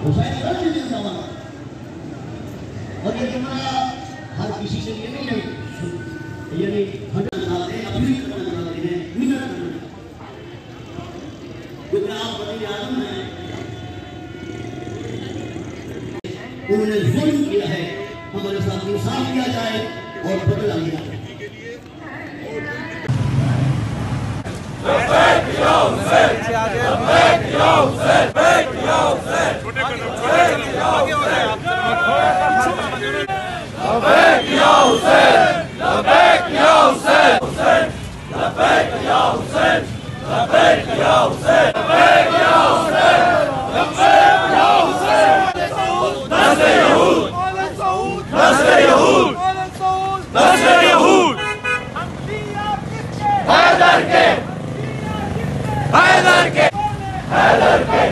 हुसैन हर चीज का सवाल और ये हमारा हर किसी के लिए नहीं यानी हजर साहब अभी करने वाले हैं मिनट क्योंकि आप वज़ीर आज़म हैं उन्होंने जुल्म किया है हमारे साथ इंसाफ किया जाए और बदला लिया जाए। लब्बैक या हुसैन लब्बैक या हुसैन लब्बैक या हुसैन लब्बैक या हुसैन लब्बैक या हुसैन लब्बैक या हुसैन लब्बैक या हुसैन लब्बैक या हुसैन लब्बैक या हुसैन नस्र यहूद नस्र यहूद नस्र यहूद हैदर के हैदर के हैदर के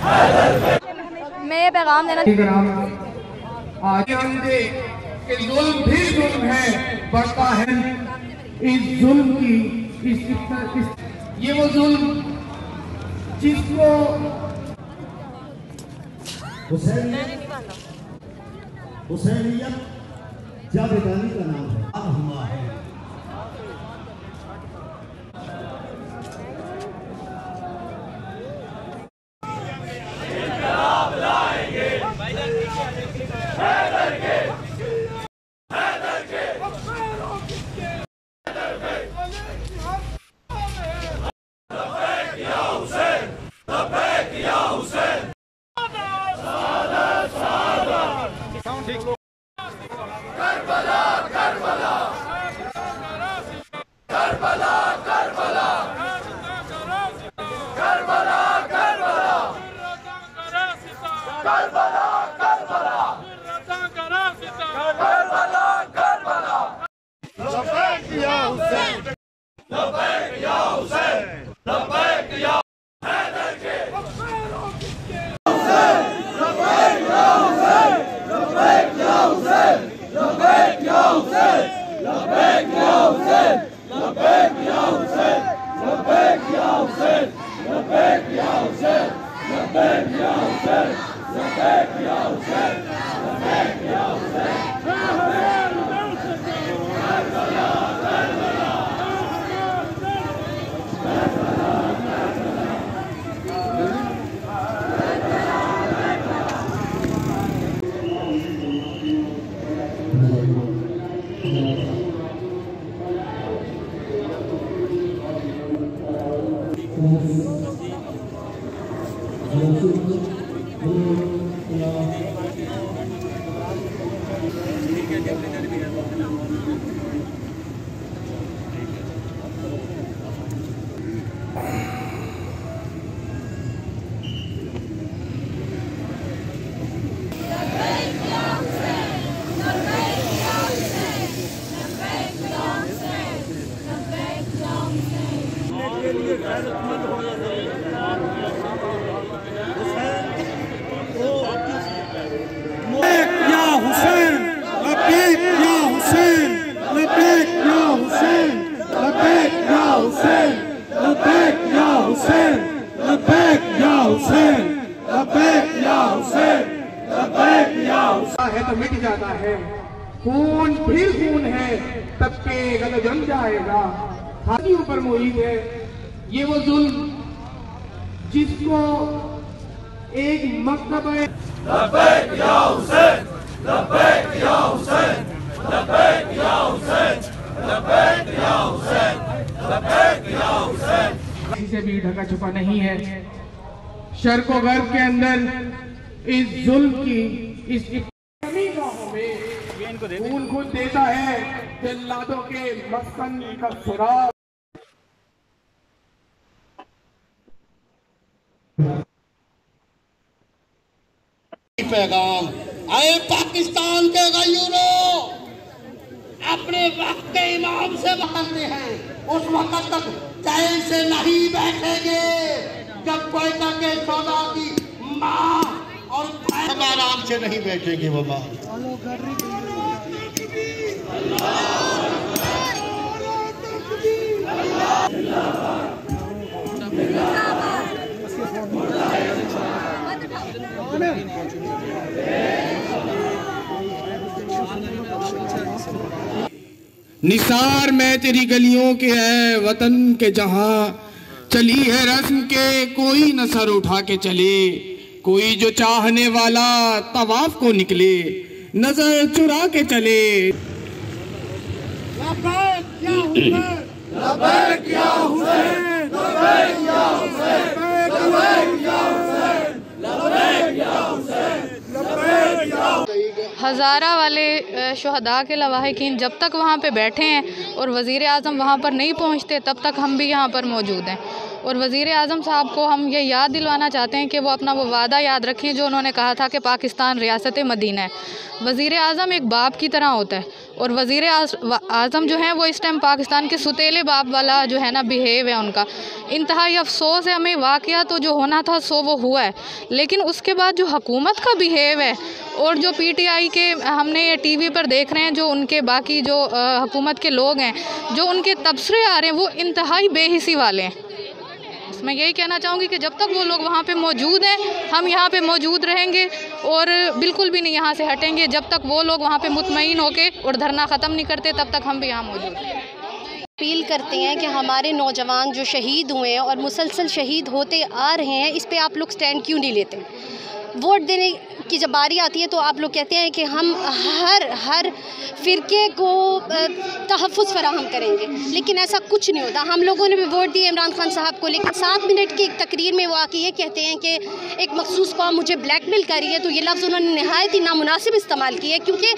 हैदर के मैं ये पैगाम देना आज हम देख कि जुल्म भी जुल्म है बढ़ता है इस जुल्म की ये वो जुल्म जिसको हुसैनियत जावेदानी का नाम है अब हुआ है है तो मिट जाता है, खून फिर खून है तब के गल जम जाएगा। हाथी ऊपर मुहित है ये वो जुल्म जिसको एक मकतबा लब्बैक या हुसैन लब्बैक या हुसैन लब्बैक या हुसैन लब्बैक या हुसैन लब्बैक या हुसैन किसी से भी ढका छुपा नहीं है। शर्क व गर्ब के अंदर इस जुल्म की इस खून खुद देता है जल्लादों के मस्कन का सुराग। पैगाम आए पाकिस्तान के गयूरों, अपने वक्त के इमाम से मांगते हैं उस वक्त तक चैन से नहीं बैठेंगे जब कोयटा के सौदा की माँ और आराम से नहीं बैठेंगे वो माँ। निसार मैं तेरी गलियों के है वतन के जहां, चली है रस्म के कोई न सर उठा के चले, कोई जो चाहने वाला तवाफ को निकले नजर चुरा के चले। हज़ारा वाले शहदा के लवाहिकीन जब तक वहाँ पे बैठे हैं और वज़ीर आज़म वहाँ पर नहीं पहुँचते तब तक हम भी यहाँ पर मौजूद हैं। और वज़ीर आज़म साहब को हम ये याद दिलवाना चाहते हैं कि वो अपना वो वादा याद रखें जो उन्होंने कहा था कि पाकिस्तान रियासत मदीना है। वज़ीर आज़म एक बाप की तरह होता है और वज़ीर आज़म जो है वो इस टाइम पाकिस्तान के सुतेले बाप वाला जो है ना बिहेव है उनका। इंतहाई अफसोस है हमें, वाक़या तो जो होना था सो वो हुआ है, लेकिन उसके बाद जो हुकूमत का बिहेव है और जो PTI के हमने ये TV पर देख रहे हैं, जो उनके बाकी जो हुकूमत के लोग हैं जो उनके तबसरे आ रहे हैं वो इंतहाई बेहिसी वाले हैं। मैं यही कहना चाहूँगी कि जब तक वो लोग वहाँ पे मौजूद हैं हम यहाँ पे मौजूद रहेंगे और बिल्कुल भी नहीं यहाँ से हटेंगे जब तक वो लोग वहाँ पे मुतमईन होके और धरना ख़त्म नहीं करते, तब तक हम भी यहाँ मौजूद हैं। अपील करते हैं कि हमारे नौजवान जो शहीद हुए हैं और मुसलसल शहीद होते आ रहे हैं, इस पे आप लोग स्टैंड क्यों नहीं लेते? वोट देने की जब बारी आती है तो आप लोग कहते हैं कि हम हर फ़िरके को तहफ़्फ़ुज़ फराहम करेंगे, लेकिन ऐसा कुछ नहीं होता। हम लोगों ने भी वोट दिए इमरान खान साहब को, लेकिन 7 मिनट की एक तकरीर में वो आके ये कहते हैं कि एक मखसूस कौम मुझे ब्लैकमेल कर रही है, तो ये लफ्ज़ उन्होंने नहायत ही नामुनासिब इस्तेमाल किया है, क्योंकि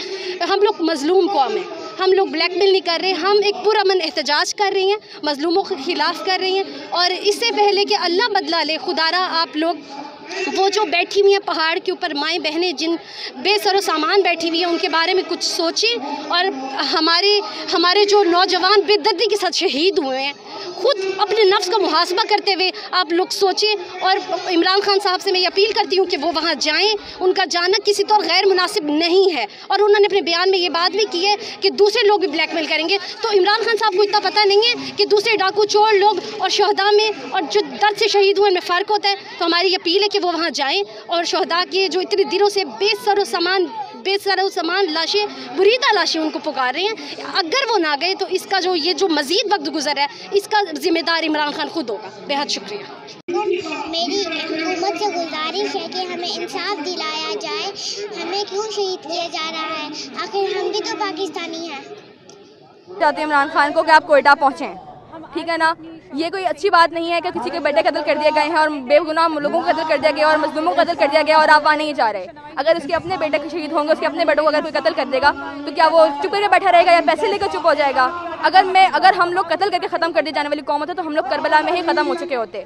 हम लोग मज़लूम कौम हैं। हम लोग ब्लैकमेल नहीं कर रहे, हम एक पुरअमन एहतजाज कर रही हैं, मज़लूमों के ख़िलाफ़ कर रही हैं। और इससे पहले कि अल्लाह बदला ले, खुदारा आप लोग वो जो बैठी हुई हैं पहाड़ के ऊपर माएँ बहनें जिन बेसरो सामान बैठी हुई हैं उनके बारे में कुछ सोचें। और हमारे जो नौजवान बेदर्दी के साथ शहीद हुए हैं, खुद अपने नफ्स का मुहासबा करते हुए आप लोग सोचें। और इमरान खान साहब से मैं ये अपील करती हूँ कि वो वहाँ जाएँ, उनका जाना किसी तौर गैर मुनासिब नहीं है। और उन्होंने अपने बयान में ये बात भी की है कि दूसरे लोग भी ब्लैकमेल करेंगे, तो इमरान खान साहब को इतना पता नहीं है कि दूसरे डाकू चोर लोग और शहदा में और जो दर्द से शहीद हुए उनमें फ़र्क होता है। तो हमारी अपील है कि वो वहाँ जाएँ और शहदा के जो इतने दिनों से बेसरो सामान लाशें, बुरीदा लाशें उनको पुकार रहे हैं, अगर वो ना गए तो इसका जो मज़ीद वक्त गुजर है इसका ज़िम्मेदार इमरान खान खुद होगा। बेहद शुक्रिया। मेरी हुकूमत से गुजारिश है कि हमें इंसाफ दिलाया जाए, हमें क्यों शहीद किया जा रहा है, आखिर हम भी तो पाकिस्तानी हैं। चाहते हैं इमरान खान को कि आप कोयटा पहुँचें, ठीक है ना। ये कोई अच्छी बात नहीं है कि किसी के बेटे कत्ल कर दिए गए हैं और बेगुनाह लोगों को कत्ल कर दिया गया और मजलूमों को कत्ल कर दिया गया और आप वहाँ नहीं जा रहे। अगर उसके अपने बेटे के शहीद होंगे, उसके अपने बेटों को अगर कोई कत्ल कर देगा तो क्या वो चुप करके बैठा रहेगा या पैसे लेकर चुप हो जाएगा? अगर हम लोग कत्ल करके ख़त्म कर दी जाने वाली कौम होते तो हम लोग करबला में ही ख़त्म हो चुके होते।